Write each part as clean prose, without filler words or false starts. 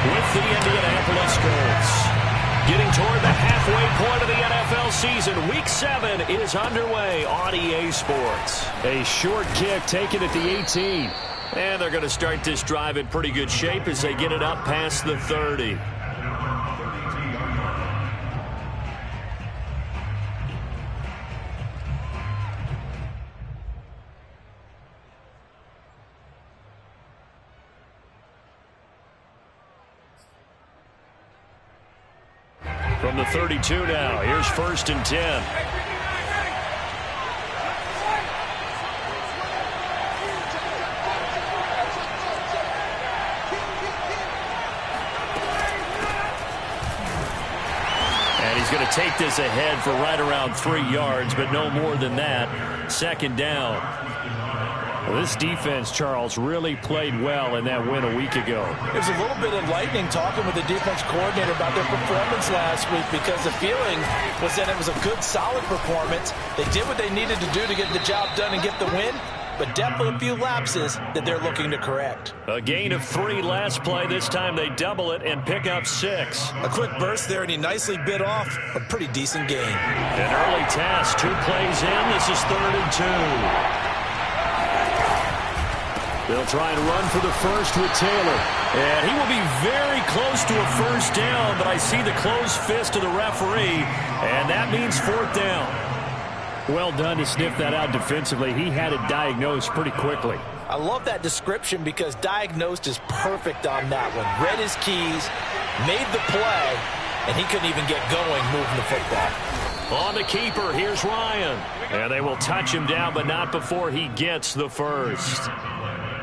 with the Indianapolis Colts. Getting toward the halfway point of the NFL season, Week 7 is underway on EA Sports. A short kick taken at the 18. And they're going to start this drive in pretty good shape as they get it up past the 30. From the 32 now, here's 1st and 10. And he's going to take this ahead for right around 3 yards, but no more than that. 2nd down. Well, this defense, Charles, really played well in that win a week ago. There's a little bit of lightning talking with the defense coordinator about their performance last week, because the feeling was that it was a good, solid performance. They did what they needed to do to get the job done and get the win, but definitely a few lapses that they're looking to correct. A gain of 3 last play. This time they double it and pick up 6. A quick burst there, and he nicely bit off a pretty decent gain. An early task. 2 plays in. This is 3rd and 2. They'll try and run for the first with Taylor. And he will be very close to a 1st down, but I see the closed fist of the referee, and that means 4th down. Well done to sniff that out defensively. He had it diagnosed pretty quickly. I love that description, because diagnosed is perfect on that one. Read his keys, made the play, and he couldn't even get going moving the football. On the keeper, here's Ryan. And they will touch him down, but not before he gets the first.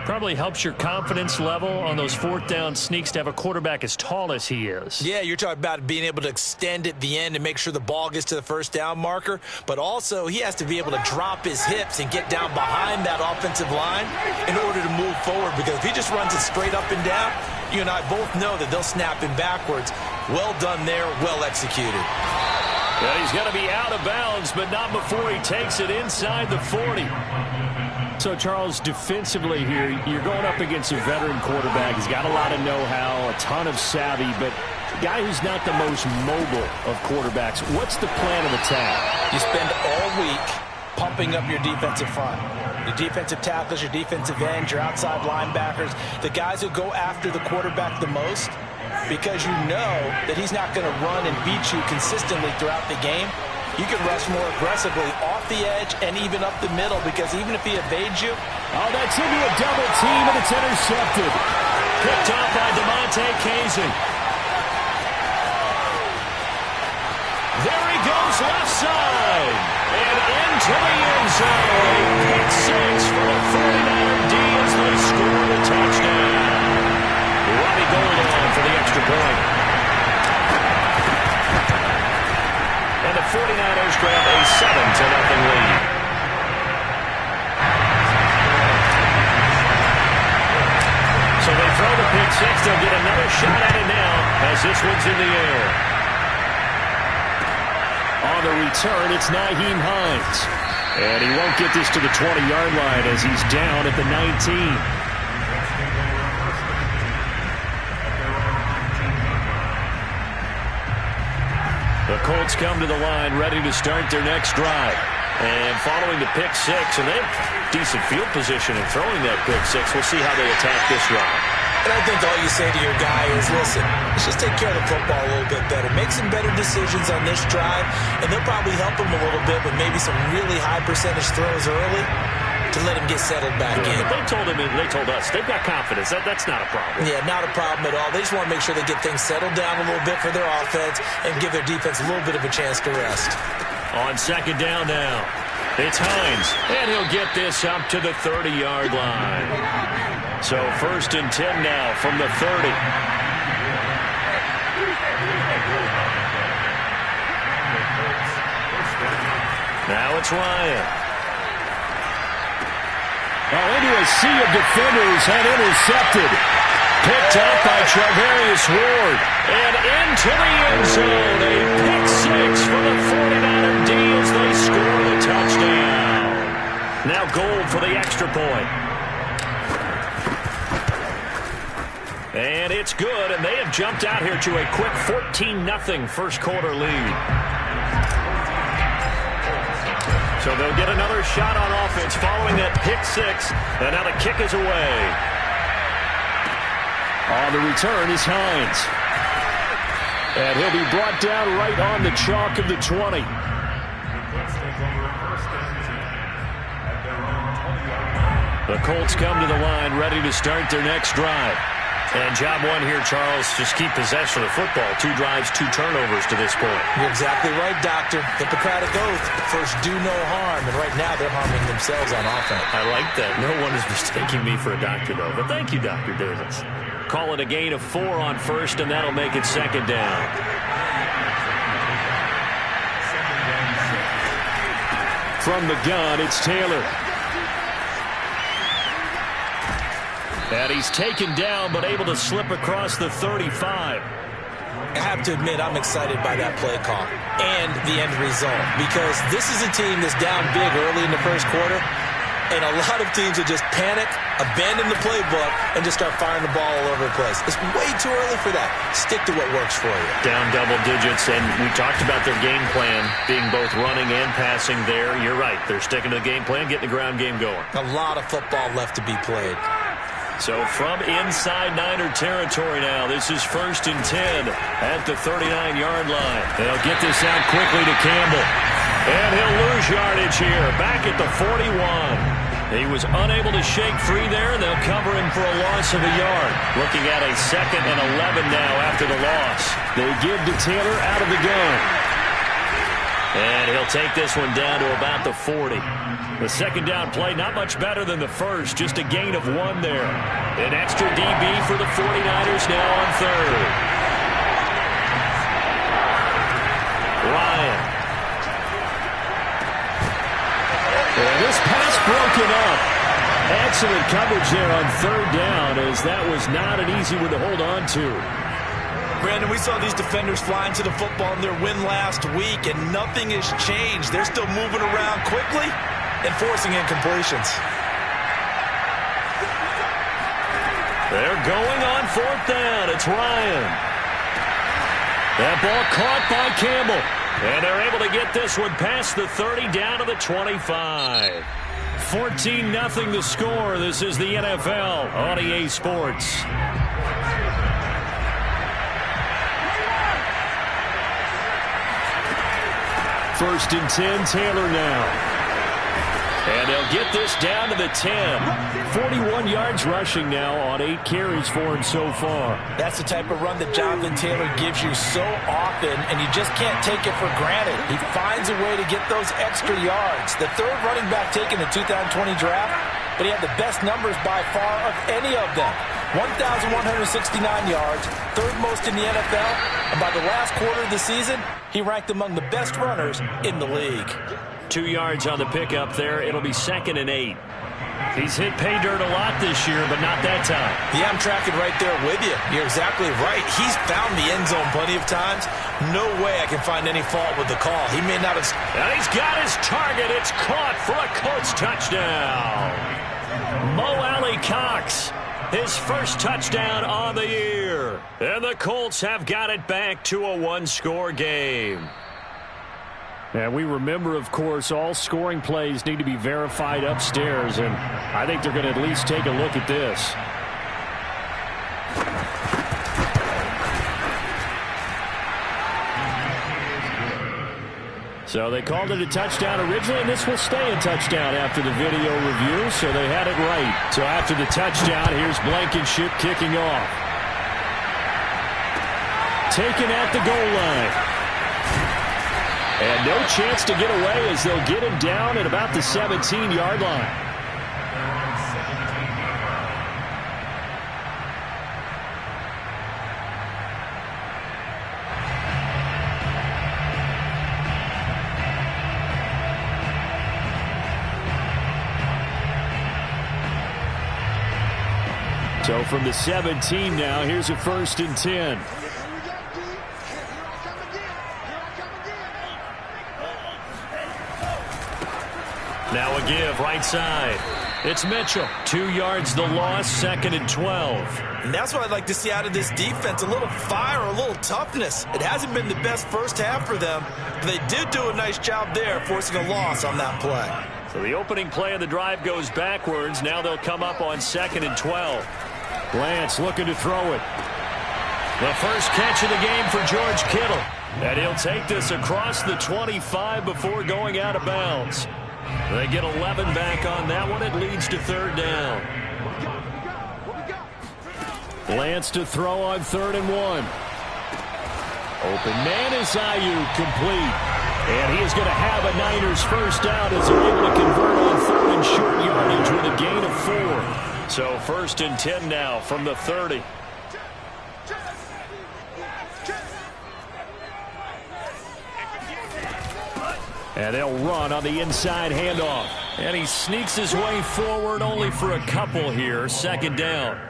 Probably helps your confidence level on those 4th down sneaks to have a quarterback as tall as he is. Yeah, you're talking about being able to extend at the end and make sure the ball gets to the 1st down marker, but also he has to be able to drop his hips and get down behind that offensive line in order to move forward, because if he just runs it straight up and down, you and I both know that they'll snap him backwards. Well done there, well executed. Yeah, he's going to be out of bounds, but not before he takes it inside the 40. So, Charles, defensively here, you're going up against a veteran quarterback. He's got a lot of know-how, a ton of savvy, but a guy who's not the most mobile of quarterbacks. What's the plan of attack? You spend all week pumping up your defensive front. Your defensive tackles, your defensive ends, your outside linebackers, the guys who go after the quarterback the most, because you know that he's not going to run and beat you consistently throughout the game. You can rush more aggressively off the edge and even up the middle, because even if he evades you... Oh, that's into a double team, and it's intercepted. Picked off by DeMonte Casey. There he goes left side. And into the end zone. Pick 6 for the 49er D as they score the touchdown. Robbie Gould on for the extra point. And the 49ers grab a 7-0 lead. So they throw the pick 6. They'll get another shot at it now as this one's in the air. On the return, it's Nyheim Hines. And he won't get this to the 20-yard line as he's down at the 19. The Colts come to the line ready to start their next drive. And following the pick 6, and they have decent field position in throwing that pick 6. We'll see how they attack this drive. And I think all you say to your guy is, listen, let's just take care of the football a little bit better. Make some better decisions on this drive, and they'll probably help him a little bit with maybe some really high percentage throws early to let him get settled back in. But they told us they've got confidence. That's not a problem. Yeah, not a problem at all. They just want to make sure they get things settled down a little bit for their offense and give their defense a little bit of a chance to rest. On 2nd down now, it's Hines, and he'll get this up to the 30-yard line. So 1st and 10 now from the 30. Now it's Ryan. Into a sea of defenders and intercepted. Picked up by Travarius Ward. And into the end zone. A pick 6 for the 49er D as they score the touchdown. Now Gould for the extra point. And it's good, and they have jumped out here to a quick 14-0 first quarter lead. So they'll get another shot on offense following that pick six, and now the kick is away. On the return is Hines. And he'll be brought down right on the chalk of the 20. The Colts come to the line ready to start their next drive. And job one here, Charles, just keep possession of the football. 2 drives, 2 turnovers to this point. You're exactly right, Doctor. Hippocratic oath. First, do no harm. And right now, they're harming themselves on offense. I like that. No one is mistaking me for a doctor, though. But thank you, Dr. Davis. Call it a gain of 4 on first, and that'll make it second down. From the gun, it's Taylor. And he's taken down, but able to slip across the 35. I have to admit, I'm excited by that play call and the end result, because this is a team that's down big early in the first quarter, and a lot of teams will just panic, abandon the playbook, and just start firing the ball all over the place. It's way too early for that. Stick to what works for you. Down double digits, and we talked about their game plan being both running and passing there. You're right. They're sticking to the game plan, getting the ground game going. A lot of football left to be played. So from inside Niner territory now, this is 1st and 10 at the 39-yard line. They'll get this out quickly to Campbell. And he'll lose yardage here, back at the 41. He was unable to shake free there, and they'll cover him for a loss of a yard. Looking at a 2nd and 11 now after the loss. They give to Taylor out of the gun. And he'll take this one down to about the 40. The second down play, not much better than the first, just a gain of 1 there. An extra DB for the 49ers now on 3rd. Ryan. And this pass broken up. Excellent coverage there on 3rd down, as that was not an easy one to hold on to. Brandon, we saw these defenders flying to the football in their win last week, and nothing has changed. They're still moving around quickly and forcing incompletions. They're going on 4th down. It's Ryan. That ball caught by Campbell. And they're able to get this one past the 30 down to the 25. 14-0 the score. This is the NFL on EA Sports. First and 10, Taylor now. And they'll get this down to the 10. 41 yards rushing now on 8 carries for him so far. That's the type of run that Jonathan Taylor gives you so often, and you just can't take it for granted. He finds a way to get those extra yards. The 3rd running back taken in the 2020 draft, but he had the best numbers by far of any of them. 1,169 yards, 3rd most in the NFL, and by the last quarter of the season, he ranked among the best runners in the league. 2 yards on the pickup there. It'll be 2nd and 8. He's hit pay dirt a lot this year, but not that time. Yeah, I'm tracking right there with you. You're exactly right. He's found the end zone plenty of times. No way I can find any fault with the call. He may not have... And he's got his target. It's caught for a Colts touchdown. Mo Alley-Cox, his first touchdown on the year. And the Colts have got it back to a 1-score game. And we remember, of course, all scoring plays need to be verified upstairs, and I think they're going to at least take a look at this. So they called it a touchdown originally, and this will stay a touchdown after the video review, so they had it right. So after the touchdown, here's Blankenship kicking off. Taken at the goal line. And no chance to get away as they'll get him down at about the 17-yard line. So from the 17 now, here's a 1st and 10. Now a give right side. It's Mitchell. 2 yards the loss, 2nd and 12. And that's what I'd like to see out of this defense, a little fire, a little toughness. It hasn't been the best first half for them, but they did do a nice job there, forcing a loss on that play. So the opening play of the drive goes backwards. Now they'll come up on 2nd and 12. Lance looking to throw it. The first catch of the game for George Kittle. And he'll take this across the 25 before going out of bounds. They get 11 back on that one. It leads to 3rd down. Lance to throw on 3rd and 1. Open man is Ayuk, complete. And he is going to have a Niners first down as they're able to convert on 3rd and short yardage with a gain of 4. So 1st and 10 now from the 30. And they'll run on the inside handoff. And he sneaks his way forward only for a couple here. 2nd down.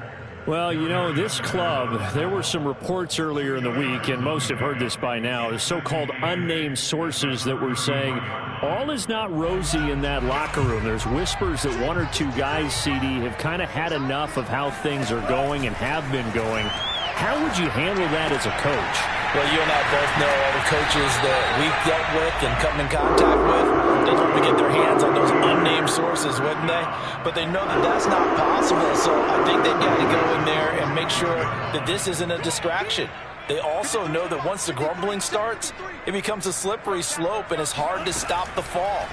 Well, you know, this club, there were some reports earlier in the week, and most have heard this by now, the so-called unnamed sources that were saying all is not rosy in that locker room. There's whispers that 1 or 2 guys, CD, have kind of had enough of how things are going and have been going. How would you handle that as a coach? Well, you and I both know all the coaches that we've dealt with and come in contact with. They'd love to get their hands on those unnamed sources, wouldn't they? But they know that that's not possible, so I think they've got to go in there and make sure that this isn't a distraction. They also know that once the grumbling starts, it becomes a slippery slope, and it's hard to stop the fall.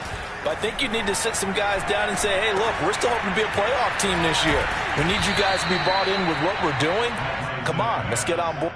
But I think you need to sit some guys down and say, hey, look, we're still hoping to be a playoff team this year. We need you guys to be bought in with what we're doing. Come on, let's get on board.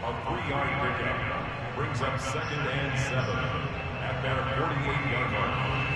A 3-yard pickup brings up 2nd and 7 at their 48-yard line.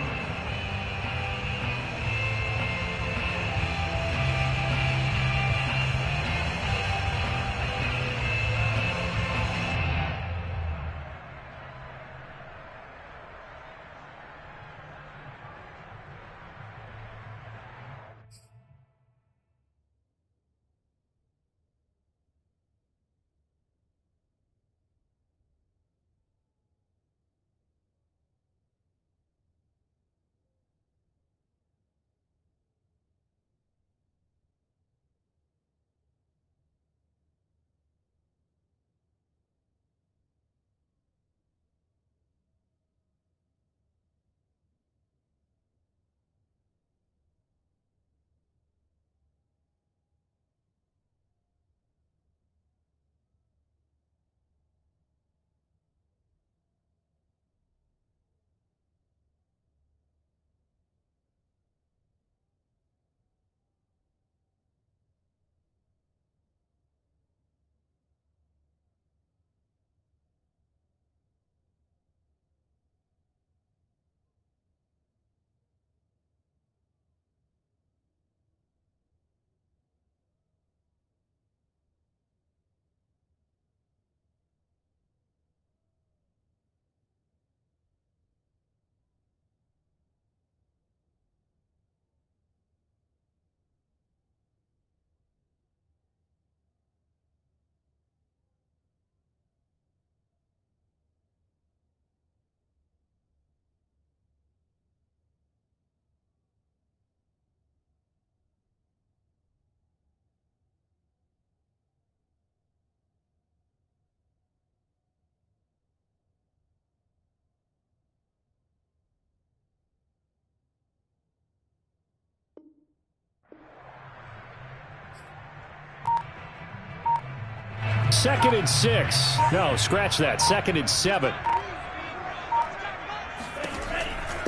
Second and 6. No, scratch that. 2nd and 7.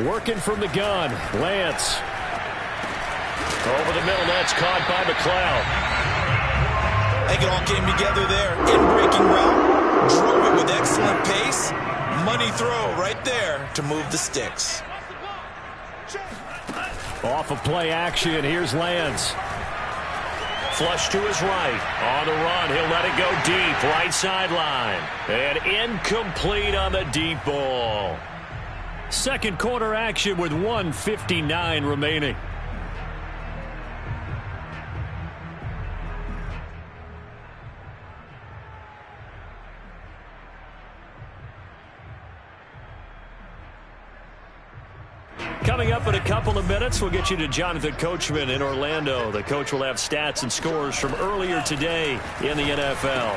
Working from the gun. Lance. Over the middle. That's caught by McLeod. I think it all came together there. In breaking route. Drove it with excellent pace. Money throw right there to move the sticks. Off of play action, here's Lance. Flush to his right. On the run, he'll let it go deep. Right sideline. And incomplete on the deep ball. Second quarter action with 1:59 remaining. Coming up in a couple of minutes, we'll get you to Jonathan Coachman in Orlando. The coach will have stats and scores from earlier today in the NFL.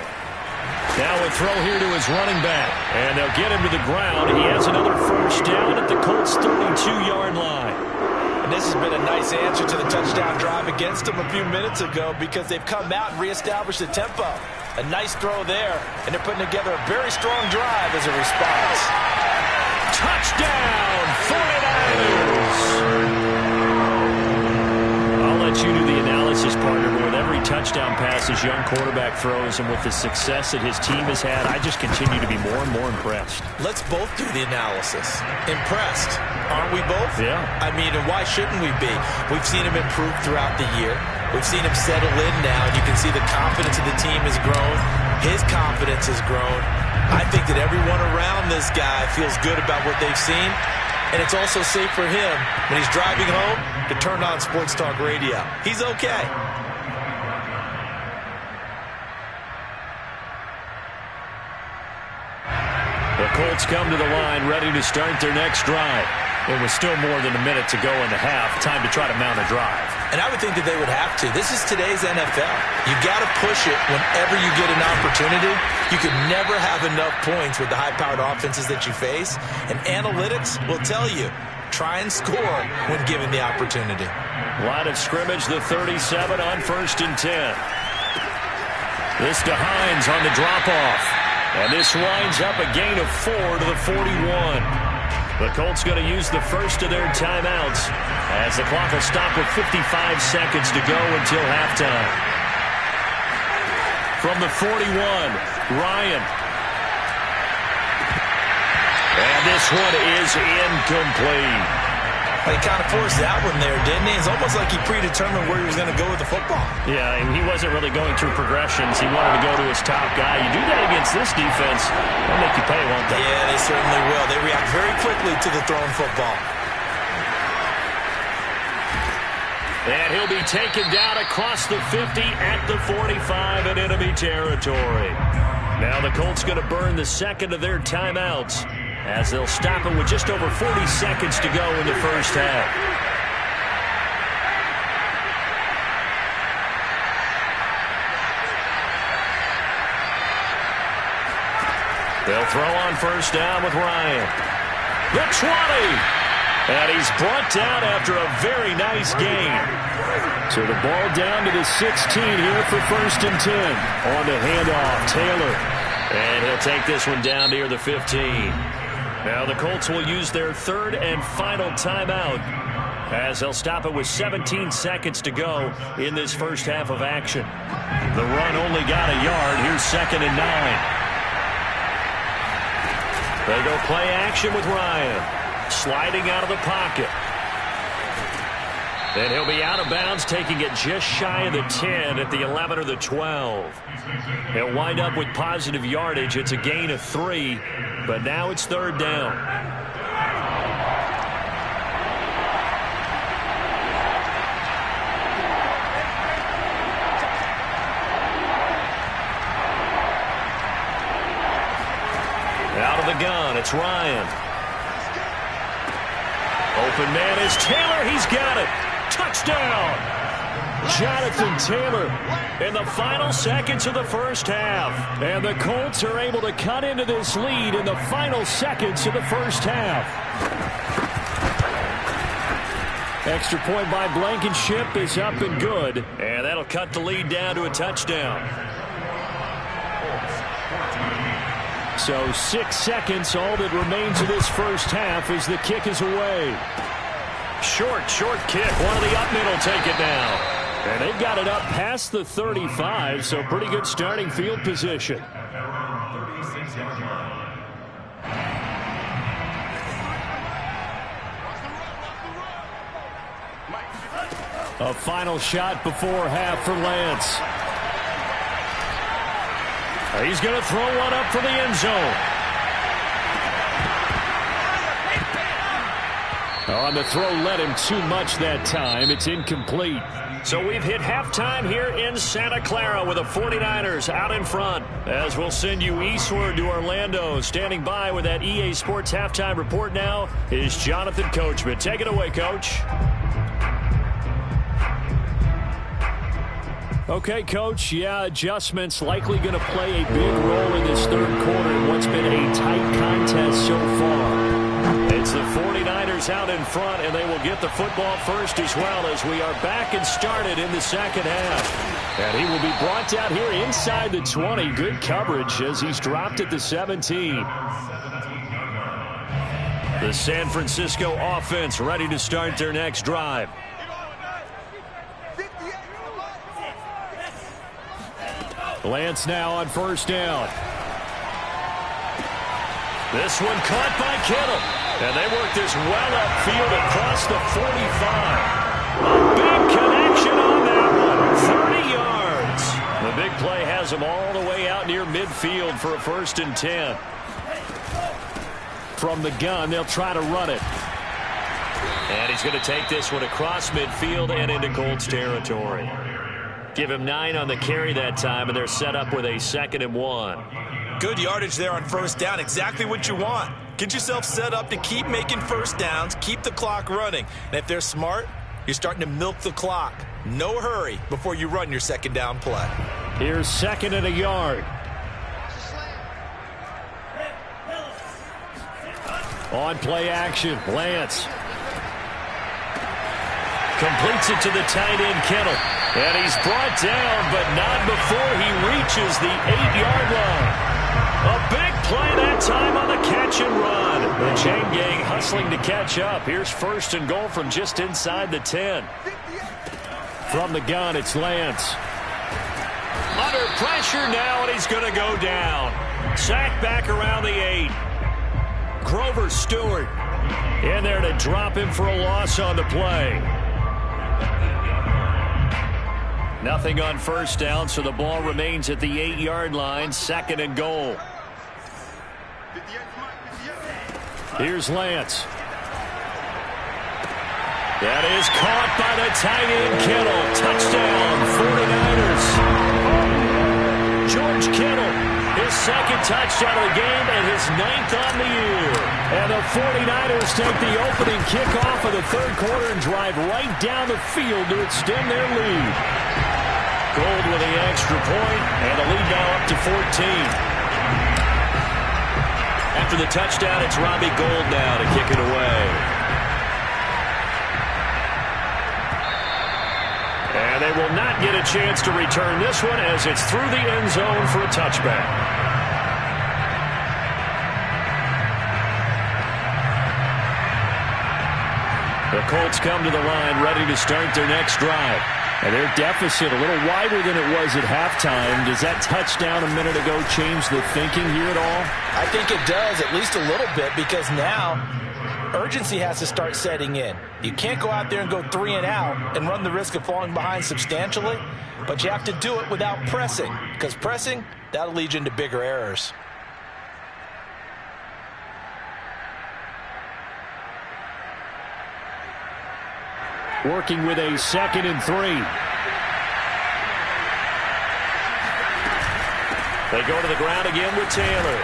Now a throw here to his running back, and they'll get him to the ground. He has another first down at the Colts' 32-yard line. And this has been a nice answer to the touchdown drive against them a few minutes ago because they've come out and reestablished the tempo. A nice throw there, and they're putting together a very strong drive as a response. Touchdown, 49ers! I'll let you do the analysis, partner, but with every touchdown pass his young quarterback throws and with the success that his team has had, I just continue to be more and more impressed. Let's both do the analysis. Impressed, aren't we both? Yeah. I mean, and why shouldn't we be? We've seen him improve throughout the year. We've seen him settle in now, and you can see the confidence of the team has grown. His confidence has grown. I think that everyone around this guy feels good about what they've seen, and it's also safe for him when he's driving home to turn on Sports Talk Radio. He's okay. The Colts come to the line ready to start their next drive. It was still more than a minute to go in the half. Time to try to mount a drive. And I would think that they would have to. This is today's NFL. You got to push it whenever you get an opportunity. You can never have enough points with the high-powered offenses that you face. And analytics will tell you, try and score when given the opportunity. Line of scrimmage, the 37 on 1st and 10. This to Hines on the drop-off. And this winds up a gain of 4 to the 41. The Colts going to use the first of their timeouts as the clock will stop with 55 seconds to go until halftime. From the 41, Ryan. And this one is incomplete. He kind of forced that one there, didn't he? It's almost like he predetermined where he was going to go with the football. Yeah, he wasn't really going through progressions. He wanted to go to his top guy. You do that against this defense, they'll make you pay, won't they? Yeah, they certainly will. They react very quickly to the thrown football. And he'll be taken down across the 50 at the 45 in enemy territory. Now the Colts going to burn the second of their timeouts as they'll stop him with just over 40 seconds to go in the first half. They'll throw on first down with Ryan. The 20! And he's brought down after a very nice gain. So the ball down to the 16 here for 1st and 10. On the handoff, Taylor. And he'll take this one down near the 15. Now the Colts will use their third and final timeout as they'll stop it with 17 seconds to go in this first half of action. The run only got a yard. Here's 2nd and 9. They go play action with Ryan. Sliding out of the pocket. And he'll be out of bounds, taking it just shy of the 10 at the 11 or the 12. He'll wind up with positive yardage. It's a gain of 3, but now it's 3rd down. Out of the gun, it's Ryan. Open man is Taylor. He's got it. Touchdown! Jonathan Taylor in the final seconds of the first half. And the Colts are able to cut into this lead in the final seconds of the first half. Extra point by Blankenship is up and good. And that'll cut the lead down to a touchdown. So 6 seconds, all that remains of this first half as the kick is away. Short kick. One of the up mid will take it now. And they've got it up past the 35, so pretty good starting field position. 6-yard line. A final shot before half for Lance. He's going to throw one up for the end zone. On the throw, led him too much that time. It's incomplete. So we've hit halftime here in Santa Clara with the 49ers out in front. As we'll send you eastward to Orlando. Standing by with that EA Sports halftime report now is Jonathan Coachman. Take it away, Coach. Okay, Coach. Yeah, adjustments likely going to play a big role in this third quarter in what's been a tight contest so far. It's the 49ers out in front, and they will get the football first as well as we are back and started in the second half. And he will be brought down here inside the 20. Good coverage as he's dropped at the 17. The San Francisco offense ready to start their next drive. Lance now on first down. This one caught by Kittle. And they work this well upfield across the 45. A big connection on that one. 30 yards. The big play has them all the way out near midfield for a 1st and 10. From the gun, they'll try to run it. And he's going to take this one across midfield and into Colts territory. Give him 9 on the carry that time, and they're set up with a 2nd and 1. Good yardage there on first down. Exactly what you want. Get yourself set up to keep making first downs, keep the clock running. And if they're smart, you're starting to milk the clock. No hurry before you run your second down play. Here's 2nd and a yard. On play action, Lance. Completes it to the tight end, Kittle. And he's brought down, but not before he reaches the 8-yard line. A big play that time on the catch and run. The chain gang hustling to catch up. Here's 1st and goal from just inside the 10. From the gun, it's Lance. Under pressure now, and he's going to go down. Sacked back around the 8. Grover Stewart in there to drop him for a loss on the play. Nothing on first down, so the ball remains at the 8-yard line. 2nd and goal. Here's Lance. That is caught by the tight end, Kittle. Touchdown, 49ers. George Kittle, his 2nd touchdown of the game and his 9th on the year. And the 49ers take the opening kickoff of the third quarter and drive right down the field to extend their lead. Gold with the extra point, and the lead now up to 14. After the touchdown, it's Robbie Gould now to kick it away. And they will not get a chance to return this one as it's through the end zone for a touchback. The Colts come to the line ready to start their next drive. And their deficit a little wider than it was at halftime. Does that touchdown a minute ago change the thinking here at all? I think it does, at least a little bit, because now urgency has to start setting in. You can't go out there and go 3 and out and run the risk of falling behind substantially, but you have to do it without pressing, because pressing, that'll lead you into bigger errors. Working with a 2nd and 3. They go to the ground again with Taylor.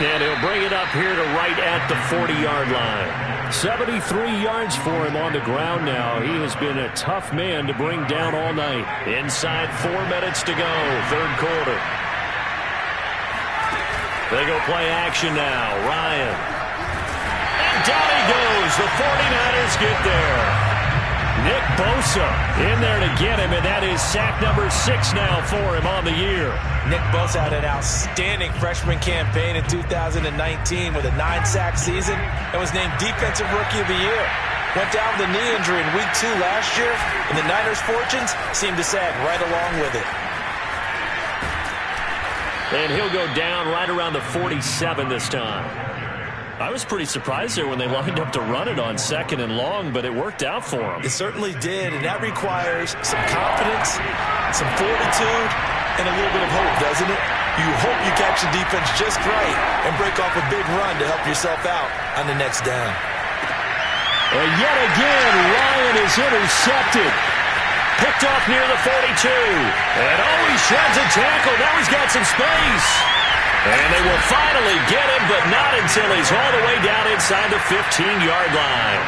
And he'll bring it up here to right at the 40-yard line. 73 yards for him on the ground now. He has been a tough man to bring down all night. Inside 4 minutes to go, third quarter. They go play action now. Ryan. And down he goes. The 49ers get there. Nick Bosa in there to get him, and that is sack number 6 now for him on the year. Nick Bosa had an outstanding freshman campaign in 2019 with a 9-sack season and was named Defensive Rookie of the Year. Went down with a knee injury in Week 2 last year, and the Niners' fortunes seemed to sag right along with it. And he'll go down right around the 47 this time. I was pretty surprised there when they lined up to run it on 2nd and long, but it worked out for them. It certainly did, and that requires some confidence, some fortitude, and a little bit of hope, doesn't it? You hope you catch the defense just right and break off a big run to help yourself out on the next down. And yet again, Ryan is intercepted. Picked off near the 42. And he shreds a tackle. Now he's got some space. And they will finally get him, but not until he's all the way down inside the 15-yard line.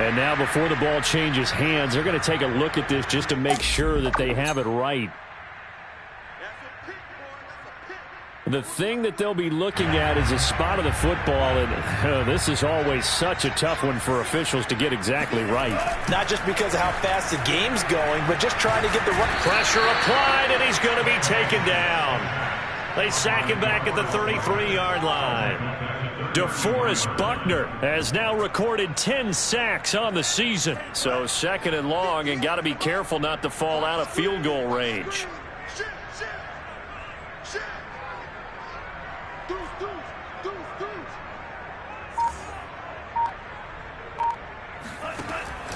And now before the ball changes hands, they're going to take a look at this just to make sure that they have it right. The thing that they'll be looking at is a spot of the football, and this is always such a tough one for officials to get exactly right. Not just because of how fast the game's going, but just trying to get the right. Pressure applied, and he's going to be taken down. They sack him back at the 33-yard line. DeForest Buckner has now recorded 10 sacks on the season. So 2nd and long, and got to be careful not to fall out of field goal range.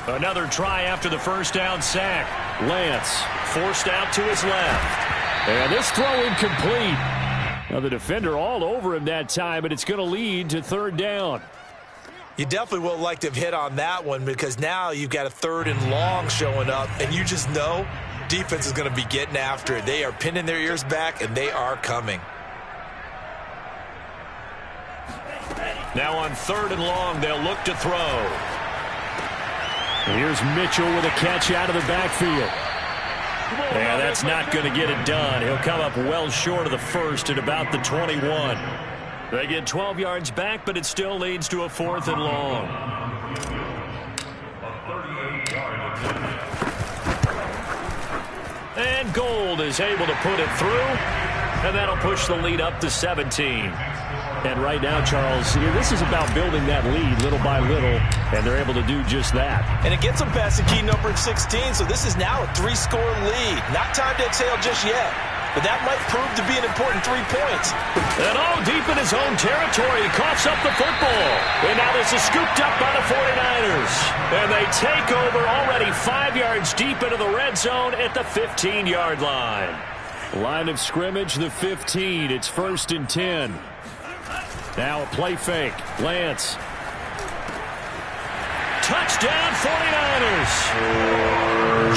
Another try after the first down sack. Lance forced out to his left. And this throw incomplete. Now the defender all over him that time, but it's going to lead to 3rd down. You definitely would like to have hit on that one because now you've got a 3rd and long showing up, and you just know defense is going to be getting after it. They are pinning their ears back, and they are coming. Now on 3rd and long, they'll look to throw. Here's Mitchell with a catch out of the backfield. And that's not going to get it done. He'll come up well short of the first at about the 21. They get 12 yards back, but it still leads to a 4th and long. And Gold is able to put it through, and that'll push the lead up to 17. And right now, Charles, this is about building that lead little by little, and they're able to do just that. And it gets them past the key number of 16, so this is now a 3-score lead. Not time to exhale just yet, but that might prove to be an important 3 points. And deep in his own territory, he coughs up the football. And now this is scooped up by the 49ers. And they take over already 5 yards deep into the red zone at the 15-yard line. Line of scrimmage, the 15. It's 1st and 10. Now a play fake. Lance. Touchdown 49ers.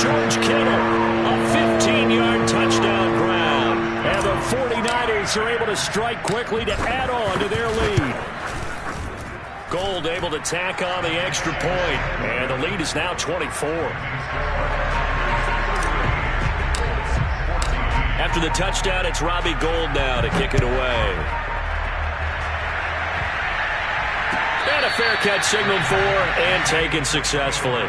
George Kittle, a 15-yard touchdown grab. And the 49ers are able to strike quickly to add on to their lead. Gold able to tack on the extra point. And the lead is now 24. After the touchdown, it's Robbie Gould now to kick it away. And a fair catch signaled for and taken successfully.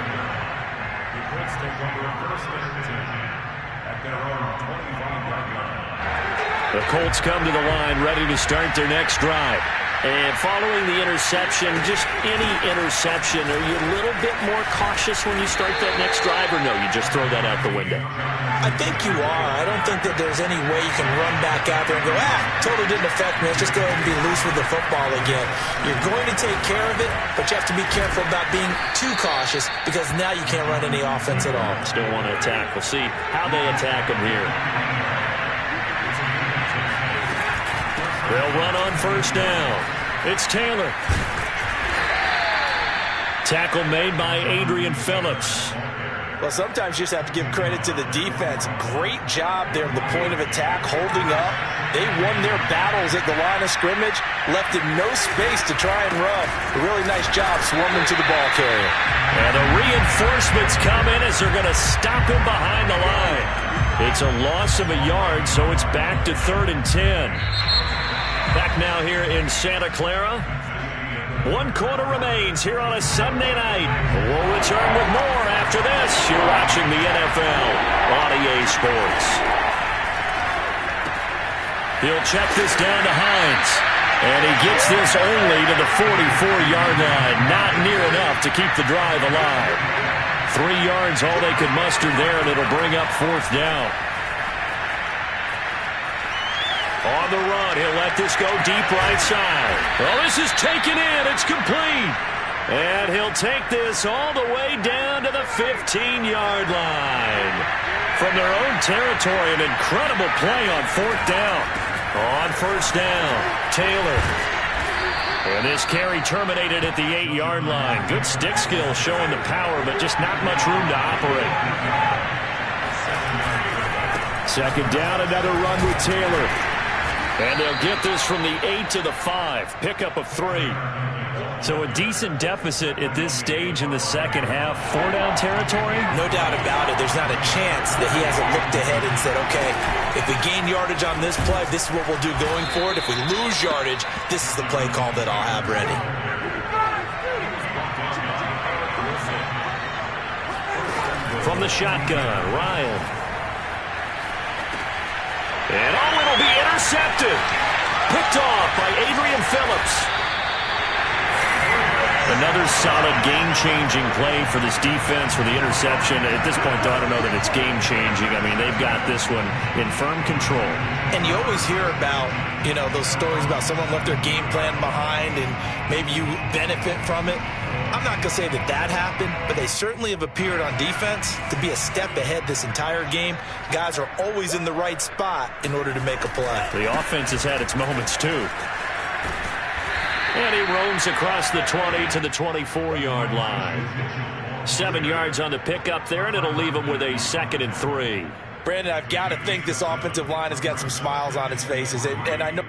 The Colts come to the line ready to start their next drive. And following the interception, just any interception, are you a little bit more cautious when you start that next drive, or no, you just throw that out the window? I think you are. I don't think that there's any way you can run back out there and go, totally didn't affect me. Let's just go ahead and be loose with the football again. You're going to take care of it, but you have to be careful about being too cautious because now you can't run any offense at all. Still want to attack. We'll see how they attack them here. They'll run on first down. It's Taylor. Tackle made by Adrian Phillips. Well, sometimes you just have to give credit to the defense. Great job there at the point of attack, holding up. They won their battles at the line of scrimmage, left in no space to try and run. A really nice job swarming to the ball carrier. And the reinforcements come in as they're going to stop him behind the line. It's a loss of a yard, so it's back to 3rd and 10. Back now here in Santa Clara. 1 quarter remains here on a Sunday night. We'll return with more after this. You're watching the NFL on EA Sports. He'll check this down to Hines. And he gets this only to the 44-yard line. Not near enough to keep the drive alive. 3 yards all they could muster there, and it'll bring up 4th down. On the run, he'll let this go deep right side. Oh, this is taken in. It's complete. And he'll take this all the way down to the 15-yard line. From their own territory, an incredible play on 4th down. On 1st down, Taylor. And this carry terminated at the 8-yard line. Good stick skill showing the power, but just not much room to operate. 2nd down, another run with Taylor. And they'll get this from the 8 to the 5. Pickup of 3. So a decent deficit at this stage in the second half. 4-down territory? No doubt about it. There's not a chance that he hasn't looked ahead and said, okay, if we gain yardage on this play, this is what we'll do going forward. If we lose yardage, this is the play call that I'll have ready. From the shotgun, Ryan. And oh, it'll be intercepted. Picked off by Adrian Phillips. Another solid game-changing play for this defense for the interception. At this point, though, I don't know that it's game-changing. I mean, they've got this one in firm control. And you always hear about, you know, those stories about someone left their game plan behind and maybe you benefit from it. I'm not going to say that that happened, but they certainly have appeared on defense to be a step ahead this entire game. Guys are always in the right spot in order to make a play. The offense has had its moments, too. And he roams across the 20 to the 24-yard line. 7 yards on the pickup there, and it'll leave him with a 2nd and 3. Brandon, I've got to think this offensive line has got some smiles on its faces, and I know